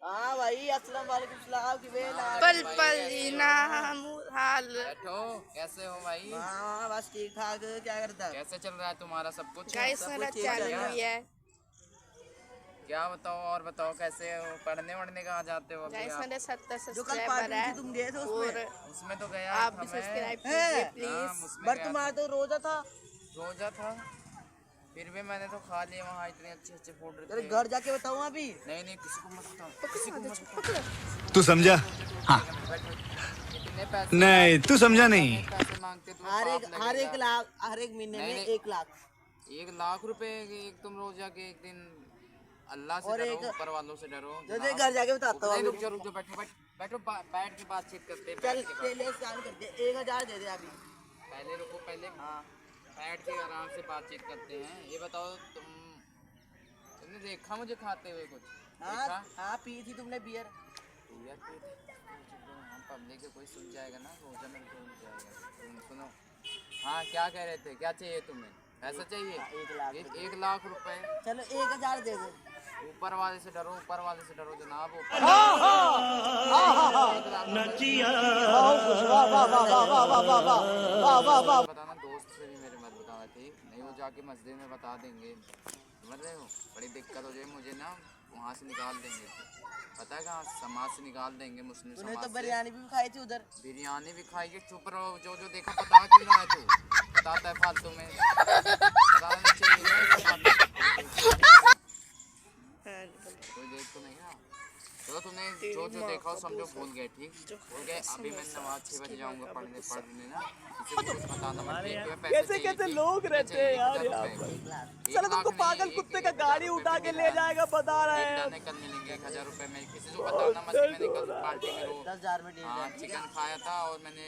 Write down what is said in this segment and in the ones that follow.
हाँ भाई अस्सलाम वालेकुम सलाम की बेला पल पल जीना हाल। बैठो, कैसे हो भाई? हाँ बस ठीक ठाक। क्या करता है? कैसे चल रहा है तुम्हारा सब कुछ? गाइस मेरा चैनल भी है। क्या बताओ और बताओ, कैसे हो? पढ़ने वढ़ने कहाँ जाते हो अभी गाइस आप? मेरे 70 जो कल सब्सक्राइबर पार्टी है थी तुम गए थे और उसमें तो गया आप था भी मैं। सब्सक्राइब कीजिए हैं? प्लीज। उसमें पर गया तुम्हारा था। तो रोजा था। रोजा था, फिर भी मैंने तो खा लिया। वहाँ इतने अच्छे अच्छे फूड तेरे थे। घर जाके बताऊँ अभी। नहीं नहीं, किसी को मत बताओ, किसी को मत बताओ। तू समझा? हाँ। कितने पैसे? नहीं, तू समझा नहीं। पैसे मांगते तुम्हें हर पाप एक लगेगा। लाख हर एक महीने नहीं, में नहीं। 1 लाख 1 लाख रुपए एक तुम रोजा के एक दिन। अल्लाह से और डरो, एक ऊपर वालों से डरो। जो तेरे घर जाके बताता हूँ। रुक जाओ बैठो बैठो, बैठ के बातचीत करते हैं। चल बैठ के तेरे स्कैन कर दे 1000 दे दे अभी। पहले रुको, पहले हाँ बैठ के आराम से बातचीत करते हैं। ये बताओ, तुमने देखा मुझे खाते हुए कुछ? हाँ देखा? हाँ पी थी तुमने बियर। यार हम पब्लिक के कोई सुन जाएगा ना, रोजा में सुन जाएगा। तुम सुनो। हाँ, क्या कह रहे थे? क्या चाहिए तुम्हें? पैसा चाहिए? 1 लाख 1 लाख रुपए। चलो 1000 दे दे। ऊपर वाले से डरो, ऊपर वाले से डरो जनाब। बताना दोस्त से भी मेरे मत बताना, ठीक? नहीं वो जाके मस्जिद में बता देंगे, समझ रहे हो? बड़ी दिक्कत हो जाए मुझे ना, वहाँ से निकाल देंगे। पता है कहाँ? समाज से निकाल देंगे, मुस्लिम तूने समाज तो से। बिरयानी भी खाई थी उधर। बिरयानी भी खाइए। चुप रहो, जो जो देखा पता क्यों रहा है तू? बताता है फालतू में। बताना चाहिए ना, कोई देख तो नहीं रहा। चलो तुमने जो जो देखा हो समझो भूल गए, ठीक? भूल गए। अभी मैं नमाज 6 बजे जाऊंगा पढ़ने ना। किसी को कुछ बताना मत, ठीक? तुम्हें पैसे कैसे चाहिए, कैसे ठीक? लोग रहते हैं यार यहाँ पर। चलो तुमको पागल कुत्ते का गाड़ी उठा के ले जाएगा, बता रहे हैं। कल मिलेंगे 1000 रुपए में। किसी को बताना मत कि मैंने कल पार्टी में 10,000 में हाँ चिकन खाया था और मैंने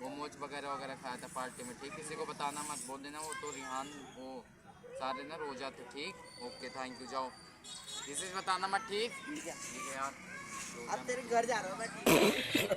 मोमोज वगैरह खाया था पार्टी में, ठीक? किसी को बताना मत, बोल देना वो तो रिहान वो सारे ना रोजा थे, ठीक? ओके, थैंक यू, जाओ। किसी से बताना मत, ठीक? ठीक है यार। अब तेरे घर जा रहा हूँ मैं, ठीक है?